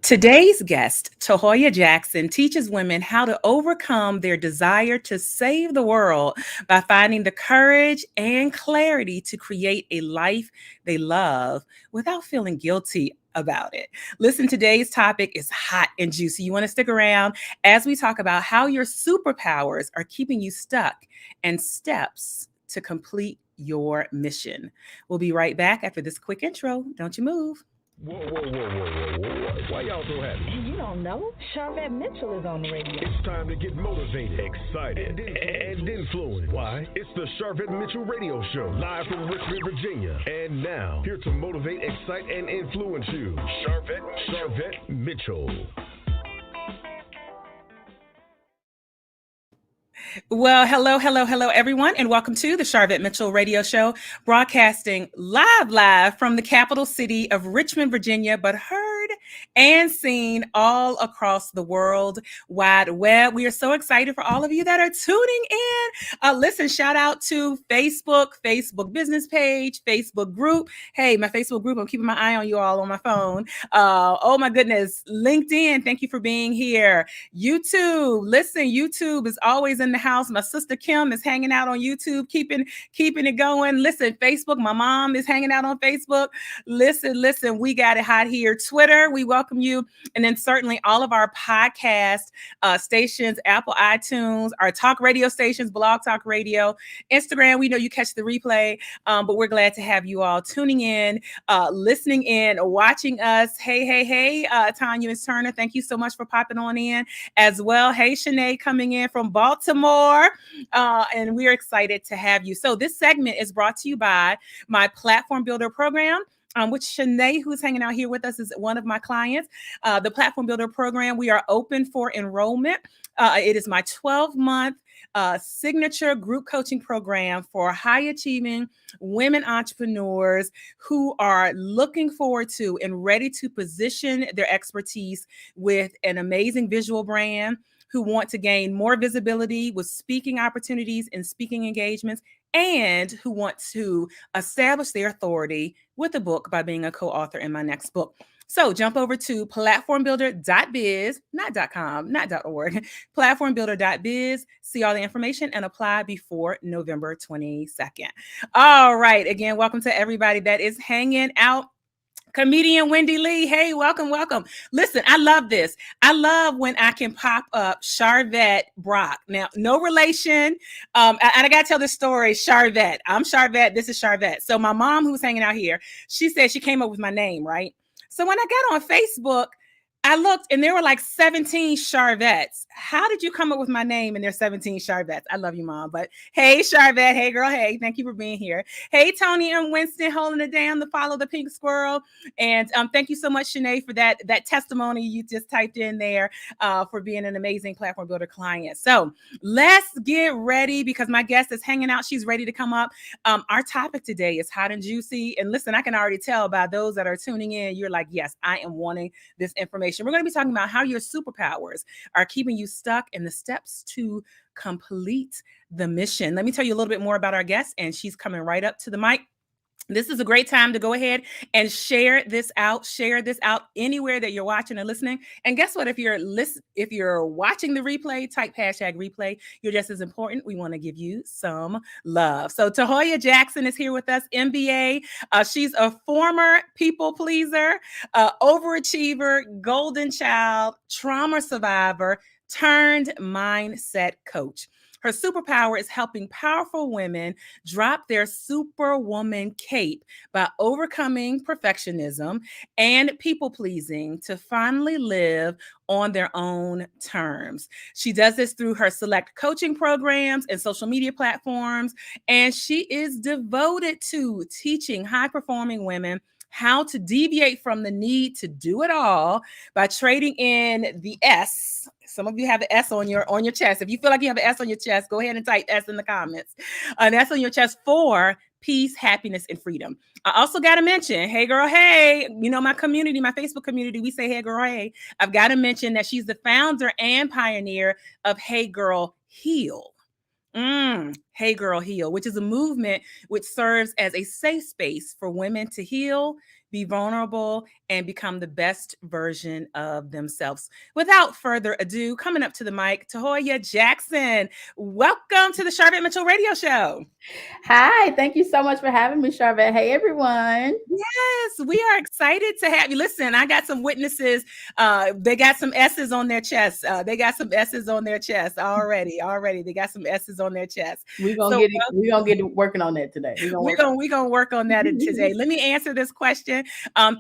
Today's guest, Tahauya Jackson, teaches women how to overcome their desire to save the world by finding the courage and clarity to create a life they love without feeling guilty about it. Listen, today's topic is hot and juicy. You want to stick around as we talk about how your superpowers are keeping you stuck and steps to complete your mission. We'll be right back after this quick intro. Don't you move. Whoa, whoa, whoa, whoa, whoa, whoa. Why y'all so happy? You don't know? Sharvette Mitchell is on the radio. It's time to get motivated, excited, and influenced. Why? It's the Sharvette Mitchell Radio Show, live from Richmond, Virginia. And now, here to motivate, excite, and influence you, Sharvette Mitchell. Well, hello, everyone, and welcome to the Sharvette Mitchell Radio Show, broadcasting live from the capital city of Richmond, Virginia, but heard and seen all across the world wide web. We are so excited for all of you that are tuning in. Listen, shout out to Facebook business page, Facebook group. Hey, my Facebook group, I'm keeping my eye on you all on my phone. Oh my goodness, LinkedIn, thank you for being here. YouTube, listen, YouTube is always in the house. My sister Kim is hanging out on YouTube, keeping it going. Listen, Facebook, my mom is hanging out on Facebook. Listen, we got it hot here. Twitter, we welcome you. And then certainly all of our podcast stations, Apple, iTunes, our talk radio stations, Blog Talk Radio, Instagram. We know you catch the replay, but we're glad to have you all tuning in, listening in, watching us. Hey, Tanya and Turner, thank you so much for popping on in as well. Hey, Chanay coming in from Baltimore, and we're excited to have you. So this segment is brought to you by my Platform Builder program, which Chanay, who's hanging out here with us, is one of my clients. The Platform Builder program, we are open for enrollment. It is my 12-month signature group coaching program for high-achieving women entrepreneurs who are looking forward to and ready to position their expertise with an amazing visual brand, who want to gain more visibility with speaking opportunities and speaking engagements, and who want to establish their authority with a book by being a co-author in my next book. So jump over to platformbuilder.biz, not .com, not .org, platformbuilder.biz, see all the information and apply before November 22nd. All right. Again, welcome to everybody that is hanging out. Comedian Wendy Lee. Hey, welcome. Listen, I love this. I love when I can pop up Sharvette Brock. Now, no relation. And I got to tell this story. Sharvette. I'm Sharvette. This is Sharvette. So my mom, who's hanging out here, she said she came up with my name, right? So when I got on Facebook, I looked and there were like 17 Sharvettes. How did you come up with my name and there's 17 Sharvettes? I love you, Mom. But hey, Sharvette. Hey, girl. Hey, thank you for being here. Hey, Tony and Winston holding it down to follow the pink squirrel. And thank you so much, Chanay, for that testimony you just typed in there for being an amazing Platform Builder client. So let's get ready because my guest is hanging out. She's ready to come up. Our topic today is hot and juicy. And listen, I can already tell by those that are tuning in, you're like, yes, I am wanting this information. We're going to be talking about how your superpowers are keeping you stuck and the steps to complete the mission. Let me tell you a little bit more about our guest, and she's coming right up to the mic. This is a great time to go ahead and share this out anywhere that you're watching and listening. And guess what? If you're watching the replay, type #replay. You're just as important. We want to give you some love. So Tahauya Jackson is here with us, MBA. She's a former people pleaser, overachiever, golden child, trauma survivor, turned mindset coach. Her superpower is helping powerful women drop their superwoman cape by overcoming perfectionism and people-pleasing to finally live on their own terms. She does this through her select coaching programs and social media platforms, and she is devoted to teaching high-performing women how to deviate from the need to do it all by trading in the S. Some of you have the S on your chest. If you feel like you have an S on your chest, go ahead and type S in the comments. And that's on your chest for peace, happiness, and freedom. I also got to mention, hey girl, hey, you know, my community, my Facebook community, we say, hey girl, hey. I've got to mention that she's the founder and pioneer of Hey Girl Heal. Hey Girl Heal, which is a movement which serves as a safe space for women to heal, be vulnerable, and become the best version of themselves. Without further ado, coming up to the mic, Tahauya Jackson. Welcome to the Sharvette Mitchell Radio Show. Hi, thank you so much for having me, Sharvette. Hey, everyone. Yes, we are excited to have you. Listen, I got some witnesses. They got some S's on their chest. They got some S's on their chest already. They got some S's on their chest. We're gonna get working on that today. We're gonna work on that today. Let me answer this question.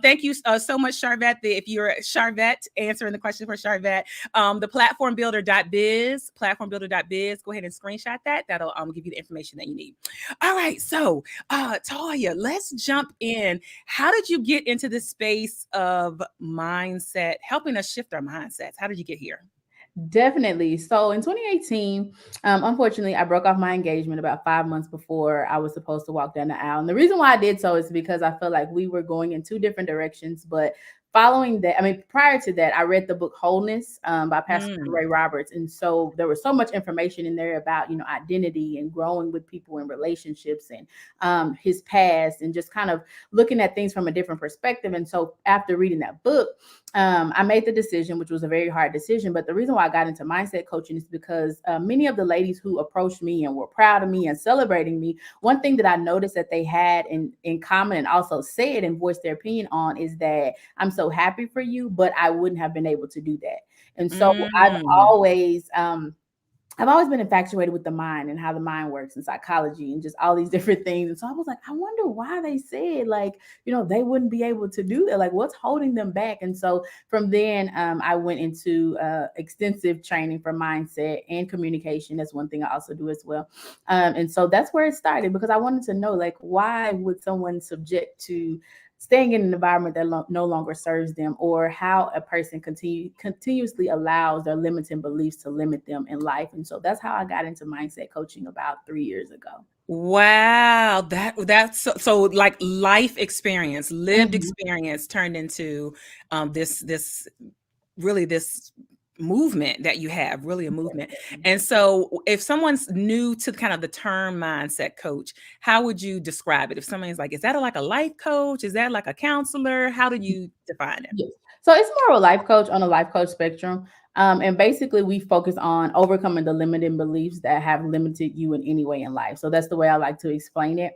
Thank you so much, Sharvette. If you're Sharvette answering the question for Sharvette, the platformbuilder.biz, go ahead and screenshot that. That'll give you the information that you need. All right, so Tahauya, let's jump in. How did you get into the space of mindset, helping us shift our mindsets? How did you get here? Definitely. So in 2018, unfortunately, I broke off my engagement about 5 months before I was supposed to walk down the aisle. And the reason why I did so is because I felt like we were going in two different directions. But following that, prior to that, I read the book Wholeness by Pastor Chanay Robinson. And so there was so much information in there about, identity and growing with people in relationships and his past and just kind of looking at things from a different perspective. And so after reading that book, I made the decision, which was a very hard decision. But the reason why I got into mindset coaching is because many of the ladies who approached me and were proud of me and celebrating me, one thing that I noticed that they had in common and also said and voiced their opinion on is that I'm so happy for you, but I wouldn't have been able to do that. And so I've always been infatuated with the mind and how the mind works and psychology and just all these different things. And so I was like, I wonder why they said they wouldn't be able to do that. Like, what's holding them back? And so from then I went into extensive training for mindset and communication. That's one thing I also do as well. And so that's where it started, because I wanted to know, why would someone subject to staying in an environment that no longer serves them, or how a person continuously allows their limiting beliefs to limit them in life. And so that's how I got into mindset coaching about 3 years ago. Wow, that's so like life experience, lived experience turned into this movement that you have, really a movement. And so if someone's new to kind of the term mindset coach, how would you describe it? If someone's like, is that like a life coach? Is that like a counselor? How do you define it? Yes. So it's more of a life coach on a life coach spectrum. And basically we focus on overcoming the limiting beliefs that have limited you in any way in life. So that's the way I like to explain it.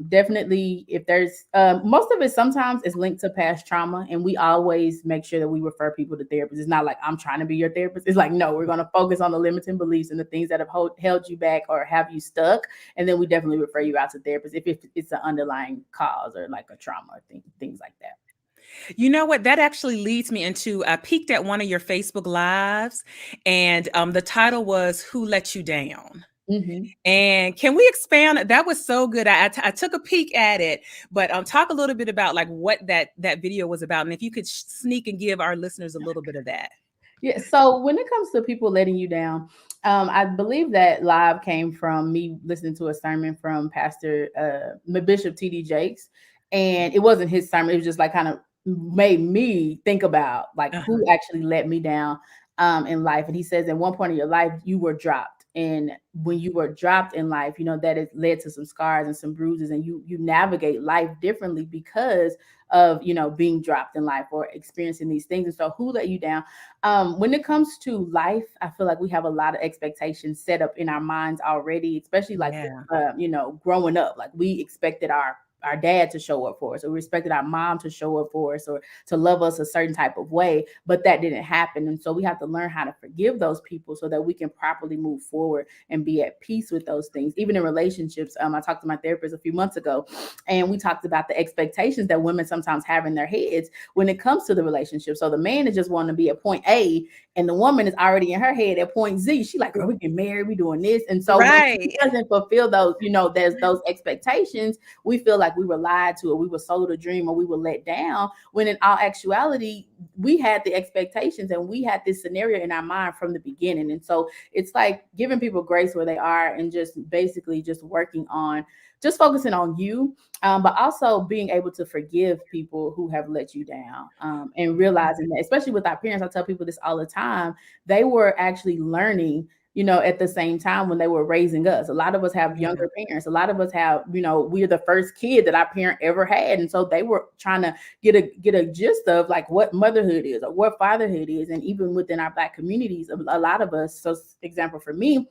Definitely, if there's most of it sometimes is linked to past trauma, and we always make sure that we refer people to therapists. It's not like I'm trying to be your therapist. It's like, no, we're going to focus on the limiting beliefs and the things that have held you back or have you stuck. And then we definitely refer you out to therapists if it's an underlying cause or like a trauma or things like that. You know what? That actually leads me into, I peeked at one of your Facebook Lives, and the title was "Who Let You Down?" And can we expand? That was so good. I took a peek at it, but talk a little bit about like what that video was about, and if you could sneak and give our listeners a little bit of that. Yeah. So when it comes to people letting you down, I believe that live came from me listening to a sermon from Pastor Bishop T.D. Jakes, and it wasn't his sermon. It was just like kind of made me think about like who actually let me down in life. And he says at one point in your life, you were dropped. And when you were dropped in life, that has led to some scars and some bruises, and you navigate life differently because of, being dropped in life or experiencing these things. And so who let you down? When it comes to life, I feel like we have a lot of expectations set up in our minds already, especially like, growing up, like we expected our dad to show up for us, or we expected our mom to show up for us, or to love us a certain type of way, but that didn't happen. And so we have to learn how to forgive those people so that we can properly move forward and be at peace with those things. Even in relationships, I talked to my therapist a few months ago, and we talked about the expectations that women sometimes have in their heads when it comes to the relationship. So the man is just wanting to be at point A, and the woman is already in her head at point Z. She like, girl, we get married, we doing this. And so when he doesn't fulfill those, there's those expectations, we feel like we were lied to, or we were sold a dream, or we were let down, when in all actuality, we had the expectations and we had this scenario in our mind from the beginning. And so it's like giving people grace where they are, and just basically just working on just focusing on you, but also being able to forgive people who have let you down, and realizing that, especially with our parents, I tell people this all the time, they were actually learning at the same time when they were raising us. A lot of us have younger parents. A lot of us have, we're the first kid that our parent ever had. And so they were trying to get a gist of like what motherhood is or what fatherhood is. And even within our Black communities, a lot of us, so example for me,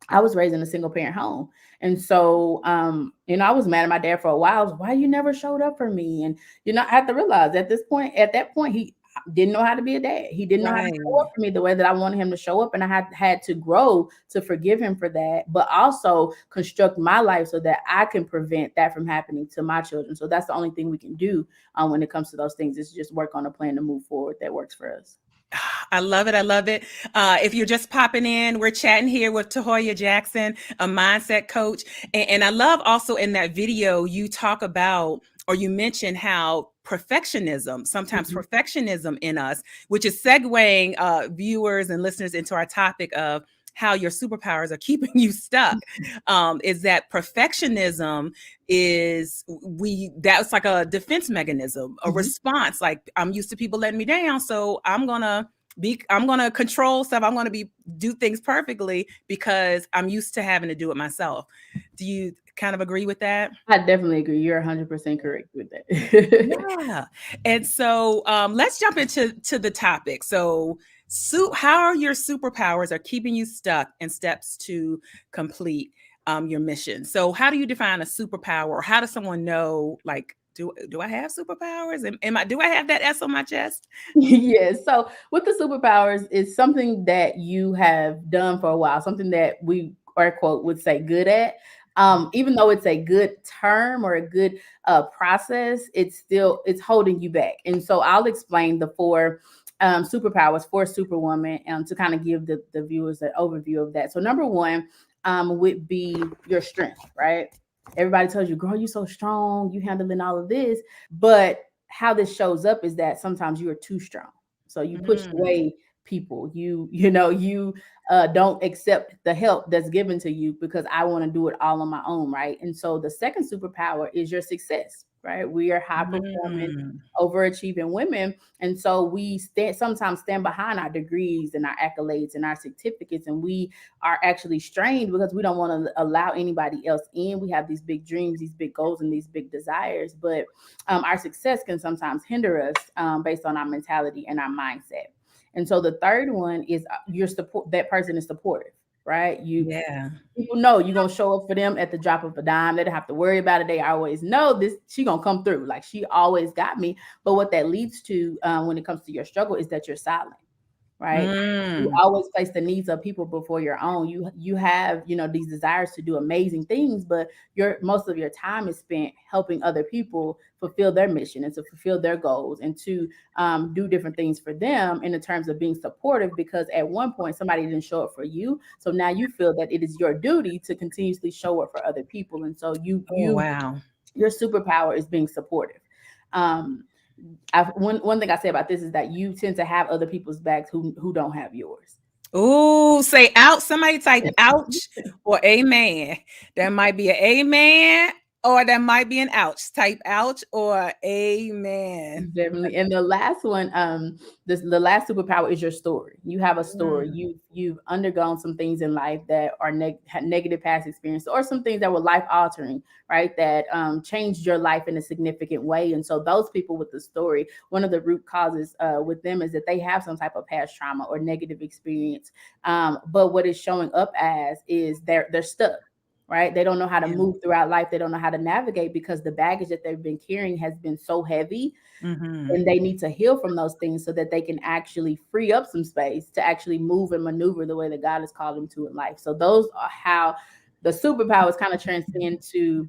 I was raised in a single parent home. And so, I was mad at my dad for a while. Why you never showed up for me? And, I had to realize at that point, he didn't know how to be a dad. He didn't know how to show up for me the way that I wanted him to show up. And I had to grow to forgive him for that, but also construct my life so that I can prevent that from happening to my children. So that's the only thing we can do when it comes to those things, is just work on a plan to move forward that works for us. I love it. I love it. If you're just popping in, we're chatting here with Tahauya Jackson, a mindset coach. And I love also in that video, you talk about, or you mention how perfectionism, sometimes perfectionism in us, which is segueing viewers and listeners into our topic of how your superpowers are keeping you stuck, is that perfectionism that's like a defense mechanism, a response. Like, I'm used to people letting me down, so I'm gonna control stuff. I'm gonna do things perfectly because I'm used to having to do it myself. Do you kind of agree with that? I definitely agree. You're 100% correct with that. Yeah. And so let's jump into the topic. So how are your superpowers are keeping you stuck in steps to complete your mission? So how do you define a superpower, or how does someone know, like, do I have superpowers? Do I have that S on my chest? Yes. So with the superpowers, it's something that you have done for a while, something that we, air quote, would say good at. Even though it's a good term or a good process, it's holding you back. And so I'll explain the four superpowers for Superwoman to kind of give the viewers an overview of that. So number one would be your strength, right? Everybody tells you, girl, you're so strong, you handling all of this. But how this shows up is that sometimes you are too strong. So you push away people. You don't accept the help that's given to you because I want to do it all on my own, right? And so the second superpower is your success, right? We are high performing, overachieving women. And so we sometimes stand behind our degrees and our accolades and our certificates. And we are actually strained because we don't want to allow anybody else in. We have these big dreams, these big goals, and these big desires. But our success can sometimes hinder us based on our mentality and our mindset. And so the third one is your support. That person is supportive, right? People know you're going to show up for them at the drop of a dime. They don't have to worry about it. They always know this, she going to come through. Like, she always got me. But what that leads to when it comes to your struggle is that you're silent, right? You always place the needs of people before your own. You have, these desires to do amazing things, but most of your time is spent helping other people fulfill their mission and to fulfill their goals and to do different things for them in the terms of being supportive, because at one point somebody didn't show up for you. So now you feel that it is your duty to continuously show up for other people. And so your superpower is being supportive. One thing I say about this is that you tend to have other people's backs who don't have yours. Oh, say out. Somebody type ouch or amen. There might be an amen or there might be an ouch. Type ouch or amen. Definitely. And the last one, the last superpower is your story. You have a story. You've undergone some things in life that are negative past experience, or some things that were life altering, right? That changed your life in a significant way. And so those people with the story, one of the root causes with them is that they have some type of past trauma or negative experience. But what it's showing up as is they're stuck. Right? They don't know how to move throughout life. They don't know how to navigate because the baggage that they've been carrying has been so heavy, and they need to heal from those things so that they can actually free up some space to actually move and maneuver the way that God has called them to in life. So those are how the superpowers kind of transcend to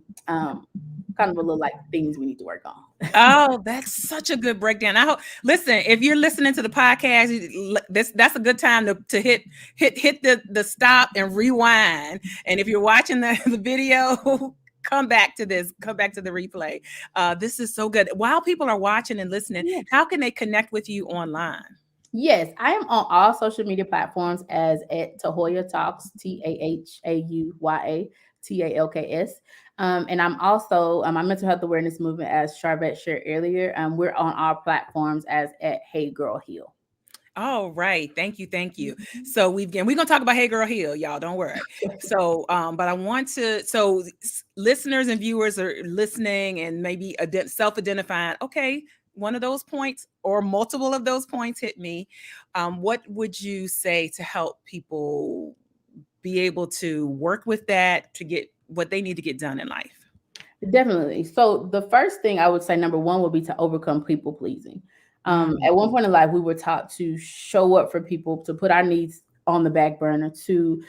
kind of a little like things we need to work on. Oh, that's such a good breakdown. Listen, if you're listening to the podcast, that's a good time to hit the stop and rewind. And if you're watching the video, come back to the replay. This is so good. While people are watching and listening, how can they connect with you online? Yes, I am on all social media platforms as at Tahauya Talks, TAHAUYA TALKS. And I'm also my mental health awareness movement, as Sharvette shared earlier. We're on our platforms as at Hey Girl Heal. All right. Thank you. Thank you. Mhm. So we're gonna talk about Hey Girl Heal, y'all. Don't worry. So but I want to listeners and viewers are listening and maybe self-identifying, okay, one of those points or multiple of those points hit me. What would you say to help people be able to work with that to get what they need to get done in life? Definitely. So the first thing I would say, number one, would be to overcome people pleasing. Mm, At one point in life, we were taught to show up for people, to put our needs on the back burner, to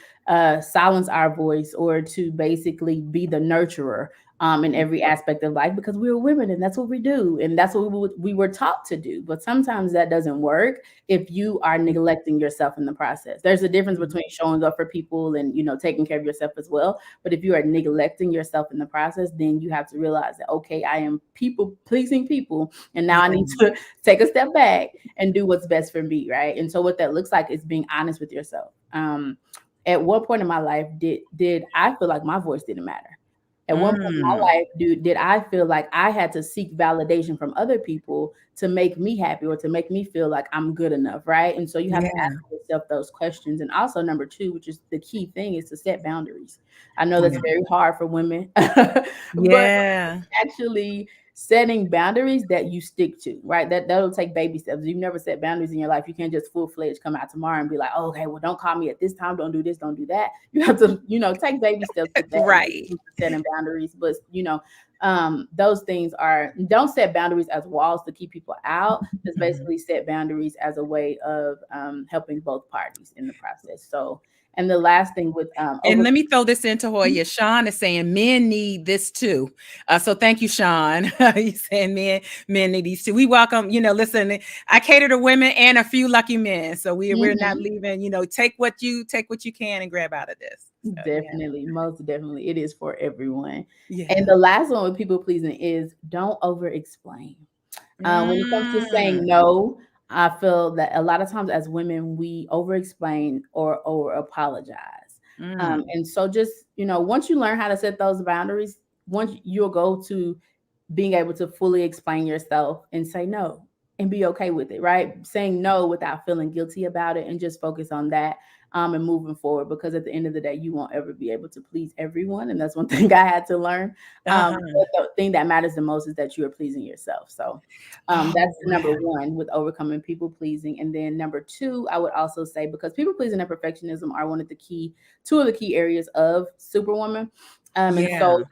silence our voice, or to basically be the nurturer in every aspect of life, because we were women and that's what we do. And that's what we were taught to do. But sometimes that doesn't work if you are neglecting yourself in the process. There's a difference mm, between showing up for people and, taking care of yourself as well. But if you are neglecting yourself in the process, then you have to realize that, okay, I am people pleasing people. And now I yeah. need to take a step back and do what's best for me. Right. And so what that looks like is being honest with yourself. At one point in my life, did I feel like my voice didn't matter? At one point in my Mm, life, did I feel like I had to seek validation from other people to make me happy or to make me feel like I'm good enough, right? And so you have to yeah. ask yourself those questions. And also, number two, which is the key thing, is to set boundaries. I know that's Yeah. very hard for women, but Yeah. actually setting boundaries that you stick to, right? That'll take baby steps. You've never set boundaries in your life. You can't just full-fledged come out tomorrow and be like, oh, okay, well, don't call me at this time, don't do this, don't do that. You have to, take baby steps with that when it Right. comes to setting boundaries. But those things are, don't set boundaries as walls to keep people out. Just Mhm. basically set boundaries as a way of helping both parties in the process. So, and the last thing with And over. let me throw this into Hoya. Sean is saying men need this too. So thank you, Sean. He's saying men need these too. We welcome, listen, I cater to women and a few lucky men. So we're not Mhm. leaving, take what you can and grab out of this. So yeah. Definitely, most definitely. It is for everyone. And Yeah. the last one with people pleasing is don't over explain. When it comes to saying Mm, no, I feel that a lot of times as women, we over explain or over apologize. mm, And so just, once you learn how to set those boundaries, once you'll go to being able to fully explain yourself and say no and be okay with it, right? Saying no without feeling guilty about it and just focus on that and moving forward, because at the end of the day, you won't ever be able to please everyone. And that's one thing I had to learn. uh-huh. But the thing that matters the most is that you are pleasing yourself. So Oh, that's the number wow. one with overcoming people pleasing. And then number two, I would also say, because people pleasing and perfectionism are two of the key areas of Superwoman. And so Yeah.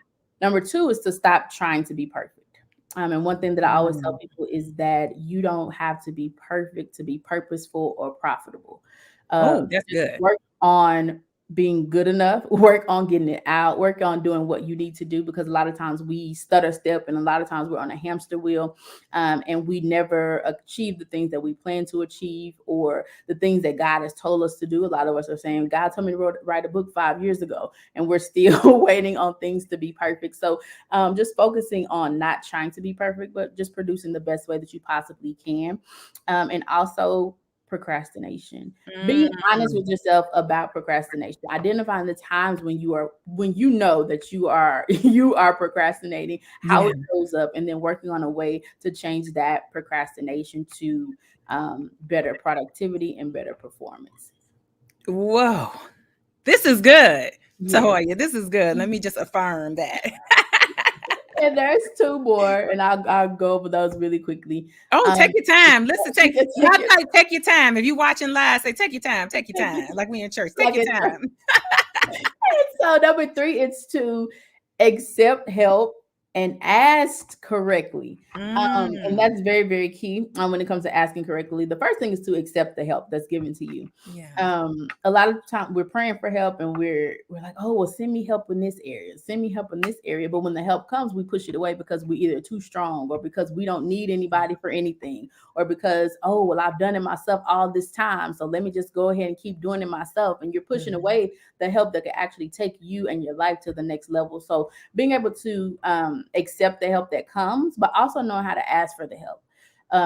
number two is to stop trying to be perfect. And one thing that I always tell Mm. people is that you don't have to be perfect to be purposeful or profitable. Oh, that's Just good. work on being good enough, work on getting it out, work on doing what you need to do, because a lot of times we stutter step and a lot of times we're on a hamster wheel, and we never achieve the things that we plan to achieve or the things that God has told us to do. A lot of us are saying, God told me to write a book 5 years ago, and we're still waiting on things to be perfect. So just focusing on not trying to be perfect, but just producing the best way that you possibly can. And also procrastination, being honest Mm, with yourself about procrastination, identifying the times when you know that you are you are procrastinating, how yeah. it shows up, and then working on a way to change that procrastination to better productivity and better performance. Whoa. This is good. Yes. Tahoya, this is good. Let me just affirm that. And there's two more, and I'll go over those really quickly. Oh, Um, take your time. Listen, you can take it take your time. If you watching live, say take your time. Like we in church. Take like your it's time. so number three, it's to accept help and ask correctly. And Mm, that's very, very key when it comes to asking correctly. The first thing is to accept the help that's given to you. yeah. A lot of time we're praying for help and we're like, oh, well, send me help in this area, send me help in this area. But when the help comes, we push it away because we either too strong or because we don't need anybody for anything, or because, oh, well, I've done it myself all this time, so let me just go ahead and keep doing it myself. And you're pushing Mhm. away the help that can actually take you and your life to the next level. So being able to accept the help that comes, but also knowing how to ask for the help,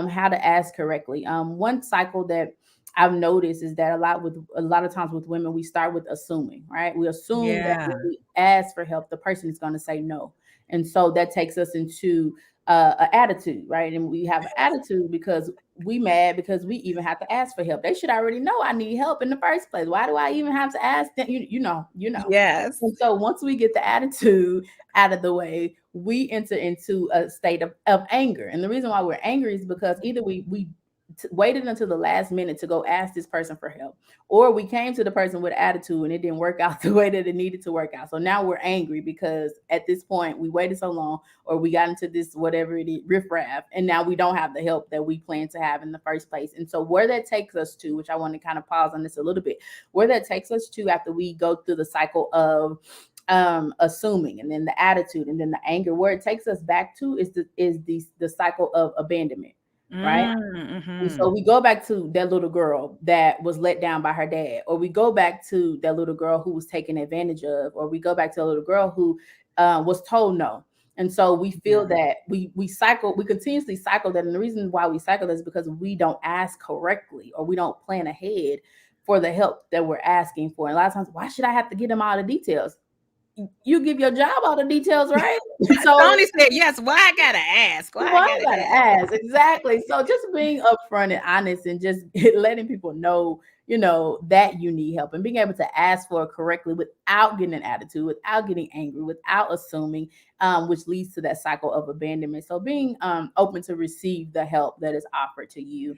how to ask correctly. One cycle that I've noticed is that a lot of times with women, we start with assuming, right? We assume that Yeah. when we ask for help, the person is going to say no. And so that takes us into an attitude, right? And we have an attitude because we mad because we even have to ask for help. They should already know I need help in the first place. Why do I even have to ask them? You know. Yes. And so once we get the attitude out of the way, we enter into a state of anger. And the reason why we're angry is because either we waited until the last minute to go ask this person for help, or we came to the person with attitude and it didn't work out the way that it needed to work out. So now we're angry because at this point we waited so long, or we got into this whatever it is riffraff, and now we don't have the help that we planned to have in the first place. And so where that takes us to, which I want to kind of pause on this a little bit, where that takes us to after we go through the cycle of assuming, and then the attitude, and then the anger, where it takes us back to is the cycle of abandonment, right? And so we go back to that little girl that was let down by her dad, or we go back to that little girl who was taken advantage of, or we go back to a little girl who was told no. And so we feel that we continuously cycle that. And the reason why we cycle is because we don't ask correctly, or we don't plan ahead for the help that we're asking for. And a lot of times, why should I have to get them all the details? You give your job all the details, right? So Tony said, yes, why I gotta ask? Why I gotta ask? Exactly. So just being upfront and honest, and just letting people know, that you need help, and being able to ask for it correctly without getting an attitude, without getting angry, without assuming, which leads to that cycle of abandonment. So being open to receive the help that is offered to you.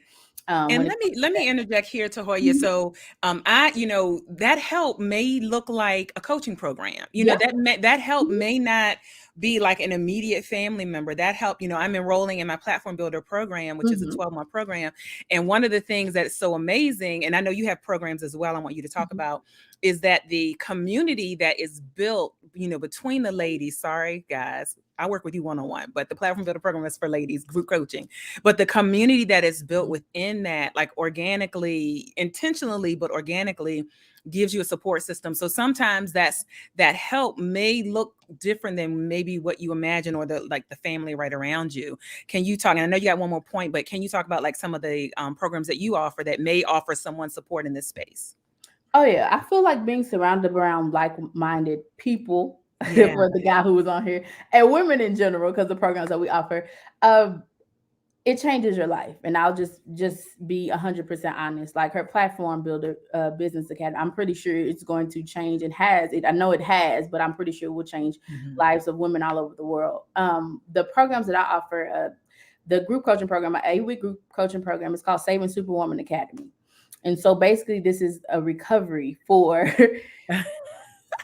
And let me interject here, Tahauya. So, that help may look like a coaching program. That help may not be like an immediate family member. That help, I'm enrolling in my Platform Builder program, which is a 12-month program. And one of the things that's so amazing, and I know you have programs as well, I want you to talk about, is that the community that is built, between the ladies. Sorry, guys, I work with you one-on-one, but the Platform Builder program is for ladies, group coaching. But the community that is built within that, like organically, intentionally, but organically, gives you a support system. So sometimes that help may look different than maybe what you imagine, or the family right around you. Can you talk, and I know you got one more point, but can you talk about like some of the programs that you offer that may offer someone support in this space? Oh yeah, I feel like being surrounded around like-minded people, for the guy who was on here, and women in general, because the programs that we offer, it changes your life. And I'll just be 100% honest. Like her Platform Builder Business Academy, I'm pretty sure it's going to change, and has it. I know it has, but I'm pretty sure it will change lives of women all over the world. The programs that I offer, the group coaching program, my 8-week group coaching program, is called Saving Superwoman Academy. And so basically this is a recovery for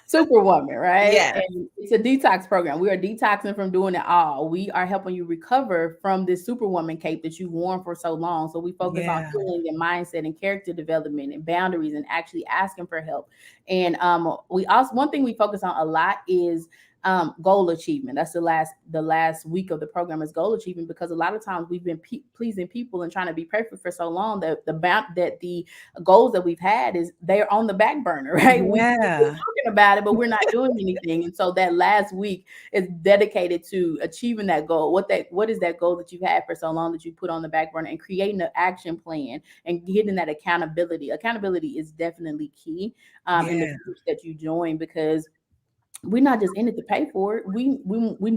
Superwoman, right? Yeah. And it's a detox program. We are detoxing from doing it all. We are helping you recover from this Superwoman cape that you've worn for so long. So we focus on healing and mindset and character development and boundaries, and actually asking for help. And one thing we focus on a lot is goal achievement. That's the last week of the program is goal achievement, because a lot of times we've been pleasing people and trying to be perfect for so long that the goals that we've had is they're on the back burner, right? We're talking about it, but we're not doing anything. And so that last week is dedicated to achieving that goal. What is that goal that you've had for so long that you put on the back burner, and creating an action plan and getting that accountability. Accountability is definitely key in the groups that you join, because we're not just in it to pay for it. We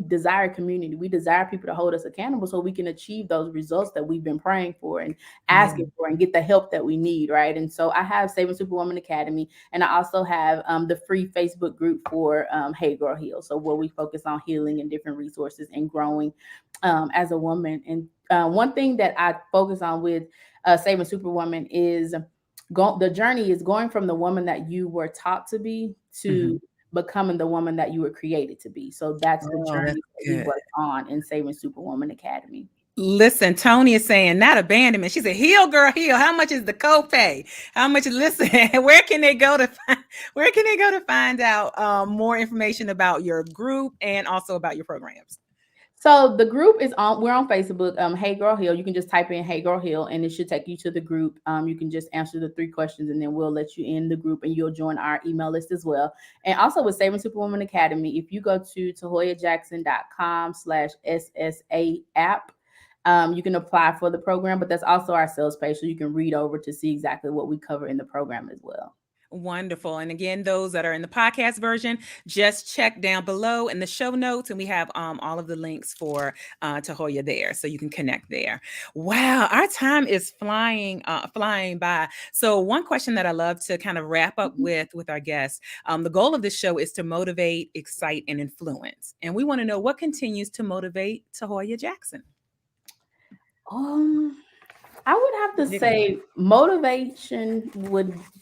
desire community. We desire people to hold us accountable so we can achieve those results that we've been praying for and asking for, and get the help that we need, right? And so I have Saving Superwoman Academy, and I also have the free Facebook group for Hey Girl Heal. So where we focus on healing and different resources and growing as a woman. And one thing that I focus on with Saving Superwoman is the journey is going from the woman that you were taught to be to becoming the woman that you were created to be. So that's the journey that we work on in Saving Superwoman Academy. Listen, Tony is saying not abandonment. She said, heal, girl, heal. How much is the copay? How much? Listen, where can they go to find out more information about your group and also about your programs? So the group we're on Facebook, Hey Girl Heal. You can just type in Hey Girl Heal and it should take you to the group. You can just answer the 3 questions and then we'll let you in the group, and you'll join our email list as well. And also with Saving Superwoman Academy, if you go to tahauyajackson.com/SSA app, you can apply for the program, but that's also our sales page, so you can read over to see exactly what we cover in the program as well. Wonderful. And again, those that are in the podcast version, just check down below in the show notes, and we have all of the links for Tahauya there, so you can connect there. Wow, our time is flying by. So one question that I love to kind of wrap up with our guests, the goal of this show is to motivate, excite, and influence. And we want to know what continues to motivate Tahauya Jackson. I would have to say motivation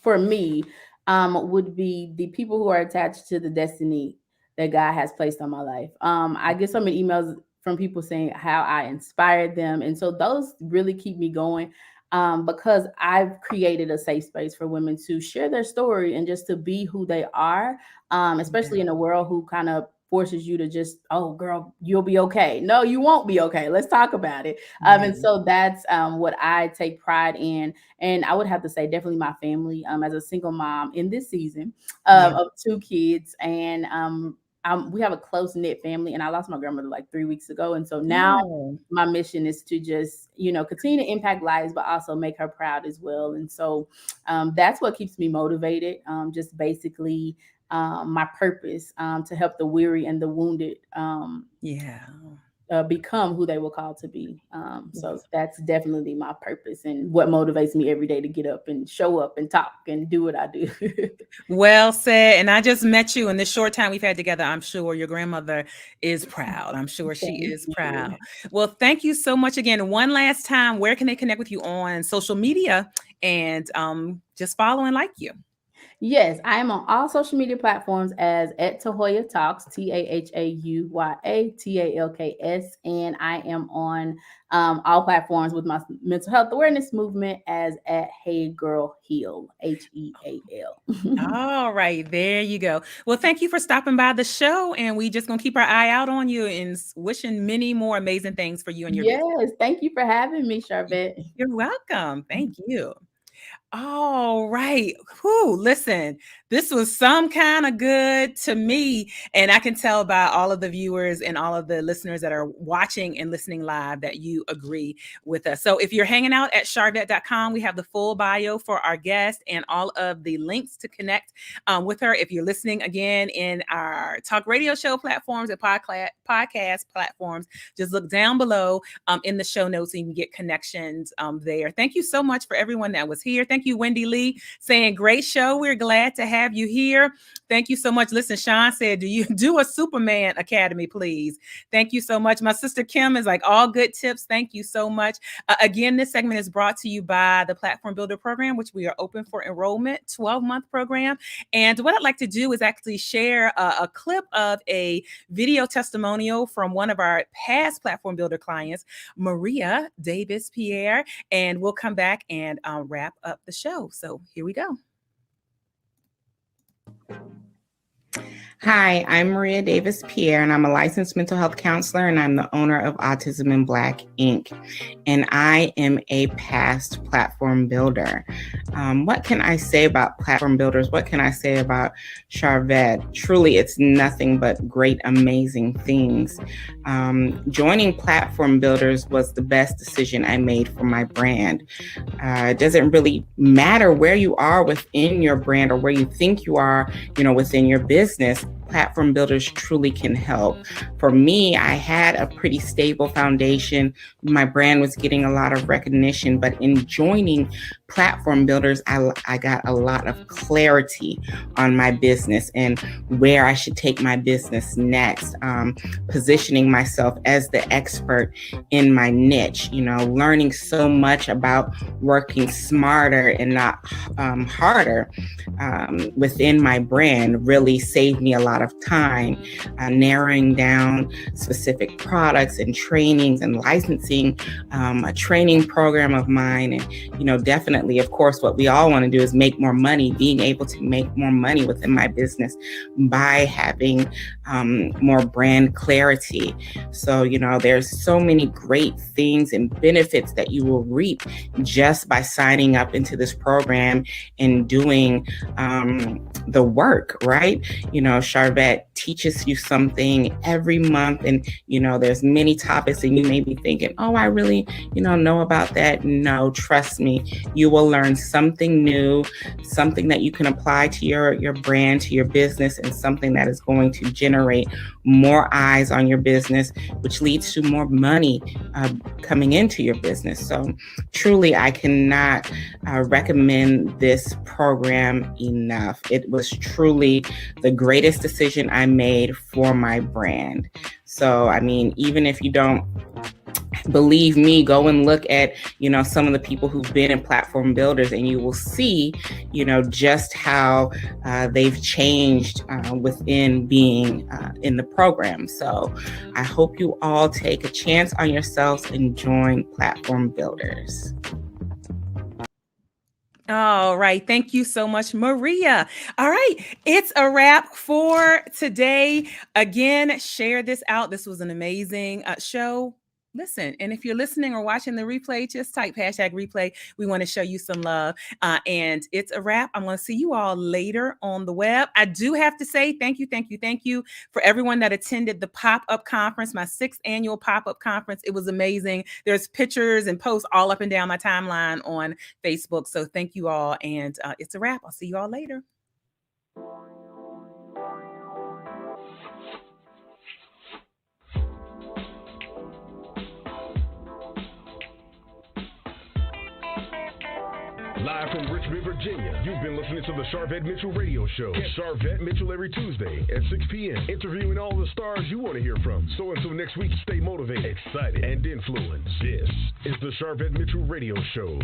for me, would be the people who are attached to the destiny that God has placed on my life. I get so many emails from people saying how I inspired them. And so those really keep me going, because I've created a safe space for women to share their story and just to be who they are, especially in a world who kind of forces you to just, oh girl, you'll be okay. No, you won't be okay. Let's talk about it. And so that's what I take pride in. And I would have to say definitely my family, as a single mom in this season of 2 kids. And we have a close knit family, and I lost my grandmother like 3 weeks ago. And so now my mission is to just, continue to impact lives, but also make her proud as well. And so that's what keeps me motivated. Just basically my purpose, to help the weary and the wounded become who they were called to be. So that's definitely my purpose and what motivates me every day to get up and show up and talk and do what I do. Well said. And I just met you in this short time we've had together. I'm sure your grandmother is proud. I'm sure she is proud. Well, thank you so much again. One last time, where can they connect with you on social media and just follow and like you? Yes, I am on all social media platforms as @Tahauya Talks, TAHAUYA TALKS, and I am on all platforms with my mental health awareness movement as @HeyGirlHeal, HEAL. All right, there you go. Well, thank you for stopping by the show, and we just gonna keep our eye out on you and wishing many more amazing things for you and your business. Yes, thank you for having me, Sharvette. You're welcome. Thank you. All right. Whew, listen, this was some kind of good to me. And I can tell by all of the viewers and all of the listeners that are watching and listening live that you agree with us. So if you're hanging out at Sharvette.com, we have the full bio for our guest and all of the links to connect with her. If you're listening again in our talk radio show platforms and podcast platforms, just look down below in the show notes and you can get connections there. Thank you so much for everyone that was here. Thank you, Wendy Lee, saying great show. We're glad to have you here. Thank you so much. Listen, Sean said, do you do a Superman Academy, please? Thank you so much. My sister Kim is like, all good tips. Thank you so much. Again, this segment is brought to you by the Platform Builder Program, which we are open for enrollment, 12-month program. And what I'd like to do is actually share a clip of a video testimonial from one of our past Platform Builder clients, Maria Davis Pierre, and we'll come back and wrap up the show. So here we go. Hi, I'm Maria Davis Pierre, and I'm a licensed mental health counselor, and I'm the owner of Autism in Black, Inc. And I am a past platform builder. What can I say about platform builders? What can I say about Sharvette? Truly, it's nothing but great, amazing things. Joining platform builders was the best decision I made for my brand. It doesn't really matter where you are within your brand or where you think you are, within your business. Platform builders truly can help. For me, I had a pretty stable foundation. My brand was getting a lot of recognition, but in joining platform builders, I got a lot of clarity on my business and where I should take my business next, positioning myself as the expert in my niche, learning so much about working smarter and not harder within my brand really saved me a lot of time, narrowing down specific products and trainings and licensing a training program of mine. And, definitely, of course, what we all want to do is make more money, being able to make more money within my business by having more brand clarity. So, there's so many great things and benefits that you will reap just by signing up into this program and doing the work, right? Sharvette teaches you something every month, and there's many topics, and you may be thinking, oh, I really know about that. No, trust me, you you will learn something new, something that you can apply to your brand, to your business, and something that is going to generate more eyes on your business, which leads to more money coming into your business. So truly, I cannot recommend this program enough. It was truly the greatest decision I made for my brand. So, I mean, even if you don't believe me, go and look at, some of the people who've been in platform builders, and you will see, just how they've changed within being in the program. So I hope you all take a chance on yourselves and join platform builders. All right. Thank you so much, Maria. All right. It's a wrap for today. Again, share this out. This was an amazing show. Listen, and if you're listening or watching the replay, just type #replay. We want to show you some love. And it's a wrap. I'm going to see you all later on the web. I do have to say thank you for everyone that attended the pop-up conference, my 6th annual pop-up conference. It was amazing. There's pictures and posts all up and down my timeline on Facebook. So thank you all. And it's a wrap. I'll see you all later. Live from Richmond, Virginia, you've been listening to the Sharvette Mitchell Radio Show. Get Sharvette Mitchell every Tuesday at 6 p.m., interviewing all the stars you want to hear from. So until next week, stay motivated, excited, and influenced. This is the Sharvette Mitchell Radio Show.